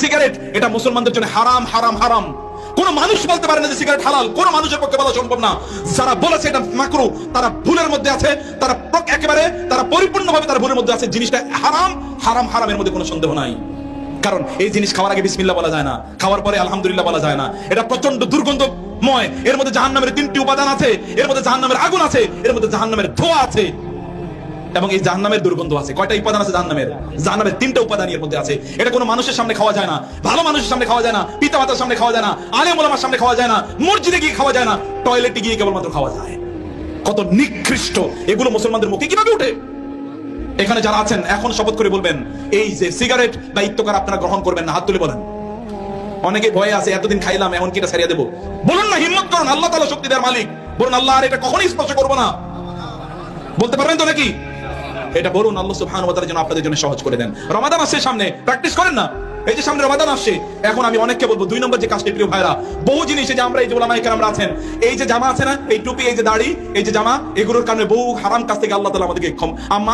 Cigarette এটা মুসলমানদের জন্য হারাম হারাম হারাম। কোন মানুষ বলতে পারে না যে সিগারেট হালাল, কোন মানুষের পক্ষে বলা সম্ভব না। যারা বলেছে এটা মাকরু তারা ভুলের মধ্যে আছে, তারা একেবারে তারা পরিপূর্ণভাবে তারা ভুলের মধ্যে আছে। জিনিসটা হারাম হারাম হারামের মধ্যে কোনো সন্দেহ নাই। কারণ এই জিনিস খাওয়ার আগে বিসমিল্লাহ বলা যায় না, খাওয়ার পরে আলহামদুলিল্লাহ বলা যায় না। এটা প্রচন্ড দুর্গন্ধময়, এর মধ্যে জাহান্নামের 3টি উপাদান আছে, এর মধ্যে জাহান্নামের আগুন আছে, এর মধ্যে জাহান্নামের ধোঁয়া আছে এবং এই জাহান্নামের দুর্গন্ধ আছে। কয়টা উপাদান আছে জাহান্নামের? জাহান্নামের 3টা উপাদান এর মধ্যে আছে। এটা কোনো মানুষের সামনে খাওয়া যায় না, ভালো মানুষের সামনে খাওয়া যায় না, পিতামাতার সামনে খাওয়া যায় না, আলেম ওলামার সামনে খাওয়া যায় না, মসজিদে গিয়ে খাওয়া যায় না, টয়লেটে গিয়ে কেবলমাত্র খাওয়া যায়। কত নিকৃষ্ট এগুলো মুসলমানদের মুখে কিভাবে ওঠে! এখানে যারা আছেন এখন শপথ করে বলবেন এই যে সিগারেট বা ইত্তকার আপনারা গ্রহণ করবেন না, হাত তুলে বলেন। অনেকে ভয়ে আছে, এতদিন খাইলাম এখন কি এটা ছাড়িয়ে দেবো। বলুন না, হিম্মত করুন, আল্লাহ তাআলা শক্তি দেওয়ার মালিক। বলুন আল্লাহ আর এটা কখনোই স্পর্শ করবো না। বলতে পারবেন তো নাকি? এটা বলুন, আল্লাহ সুবহানাহু ওয়া তাআলা যেন আপনাদের জন্য সহজ করে দেন। রমাদান আসছে সামনে, প্র্যাকটিস করেন না। এই যে সামনে রমাদান আসছে, এখন আমি অনেককে বলবো 2 নম্বর যে কাজটি, প্রিয় ভাইরা, বহু জিনিস যে আমরা এই যে উলামায়ে কেরামরা আছেন, এই যে জামা আছে না, এই টুপি, এই যে দাড়ি, এই যে জামা, এগুলোর কারণে বহু হারাম কাজ থেকে আল্লাহ তাআলা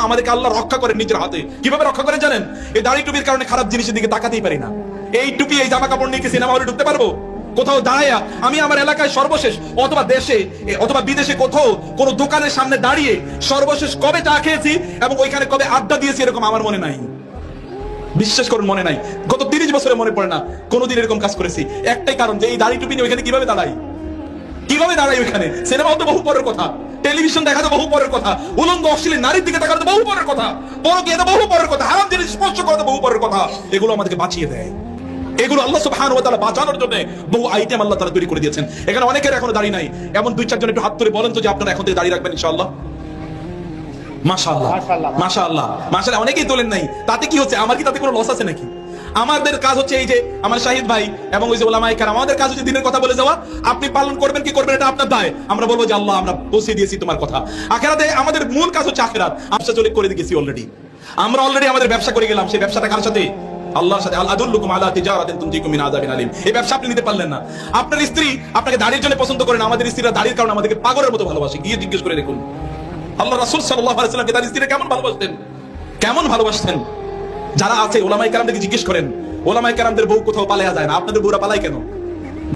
আমাদেরকে আল্লাহ রক্ষা করেন নিজের হাতে। কিভাবে রক্ষা করেন জানেন? এই দাড়ি টুপির কারণে খারাপ জিনিসের দিকে তাকাতেই পারি না। এই টুপি এই জামা কাপড় নিয়ে কি সিনেমা হলে ঢুকতে পারবো? কোথাও দাঁড়াইয়া আমি আমার এলাকায় সর্বশেষ অথবা দেশে অথবা বিদেশে কোথাও কোন দোকানের সামনে দাঁড়িয়ে সর্বশেষ কবে চা খেয়েছি এবং ওইখানে কবে আড্ডা দিয়েছি এরকম আমার মনে নাই। বিশ্বাস করুন, মনে নাই। গত 30 বছরে মনে পড়ে না কোনোদিন এরকম কাজ করেছি। একটাই কারণ, যে এই দাড়ি টুপি নিয়ে ওইখানে কিভাবে দাঁড়াই, কিভাবে দাঁড়াই ওইখানে। সিনেমা তো বহু পরের কথা, টেলিভিশন দেখা তো বহু পরের কথা, উলঙ্গ অশ্লীল নারীর দিকে তাকানো তো বহু পরের কথা, পরকীয়া তো বহু পরের কথা, হারাম জিনিস স্পর্শ করা তো বহু পরের কথা। এগুলো আমাদেরকে বাঁচিয়ে দেয়। এগুলো আল্লাহ সুবহানাহু ওয়া তাআলা বাঁচানোর জন্য বহু আইটেম আল্লাহ তাআলা তৈরি করে দিয়েছেন। এখানে অনেকের এখনো দাড়ি নাই, এমন 2-4 জন একটু হাত তুলে বলেন তো যে আপনারা এখন থেকে দাড়ি রাখবেন ইনশাআল্লাহ। মাশাআল্লাহ মাশাআল্লাহ মাশাআল্লাহ। অনেকেই তোলেন নাই, তাতে কি হচ্ছে? আমার কি তাতে কোনো লস আছে নাকি? আমাদের কাজ হচ্ছে এই যে আমার শাহিদ ভাই এবং ওই যে উলামায়ে কেরাম, আমাদের কাজ হচ্ছে দিনের কথা বলে যাওয়া। আপনি পালন করবেন কি করবেন এটা আপনার দায়। আমরা বলবো যে আল্লাহ আমরা পৌঁছে দিয়েছি তোমার কথা। আখিরাতে আমাদের মূল কাজ হচ্ছে আখিরাত। ব্যবসা চলে করে দিয়েছি অলরেডি, আমরা অলরেডি আমাদের ব্যবসা করে গেলাম। সেই ব্যবসাটা কার সাথে? আল্লাহর সাথে। আল আদুল্লুকুম আলা তিজারাতিন তুনজিকুম মিন আযাবিন আলিম। এই ব্যবসা আপনি নিতে পারলেন না। আপনার স্ত্রী আপনাকে দাড়ির জন্য পছন্দ করে না, আমাদের স্ত্রীরা দাড়ির কারণে আমাদেরকে পাগলের মতো ভালোবাসে। গিয়ে জিজ্ঞেস করে দেখুন আল্লাহ রাসূল সাল্লাল্লাহু আলাইহি ওয়াসাল্লামকে তার স্ত্রীরা কেমন ভালোবাসতেন, কেমন ভালোবাসতেন। যারা আছে ওলামায়ে কেরামদেরকে জিজ্ঞেস করেন, ওলামায়ে কেরামদের বউ কোথাও পালায়া যায় না। আপনাদের বউরা পালায় কেন?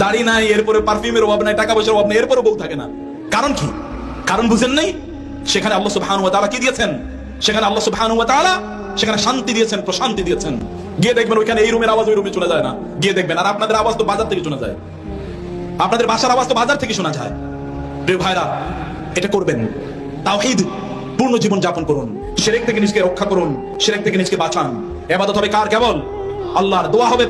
দাড়ি নাই, এরপরে পারফিউমের অভাব নাই, টাকা পয়সার অভাব নাই, এরপরে বউ থাকে না। কারণ কি? কারণ বুঝেন নাই? সেখানে আল্লাহ সুবহানাহু ওয়া তাআলা কি দিয়েছেন? সেখানে আল্লাহ সুবহানাহু ওয়া তাআলা সেখানে শান্তি দিয়েছেন, প্রশান্তি দিয়েছেন। গিয়ে দেখবেন ওইখানে এই রুমের আওয়াজ ওই রুমে চলে যায় না। গিয়ে দেখবেন। আর আপনাদের আওয়াজ তো বাজার থেকে শোনা যায়, আপনাদের বাসার আওয়াজ তো বাজার থেকে শোনা যায়। প্রিয় ভাইরা, এটা করবেন। তাওহীদ পূর্ণ জীবন যাপন করুন, শিরক থেকে নিজেকে রক্ষা করুন, শিরক থেকে নিজেকে বাঁচান। ইবাদত হবে কার? কেবল আল্লাহর। দোয়া হবে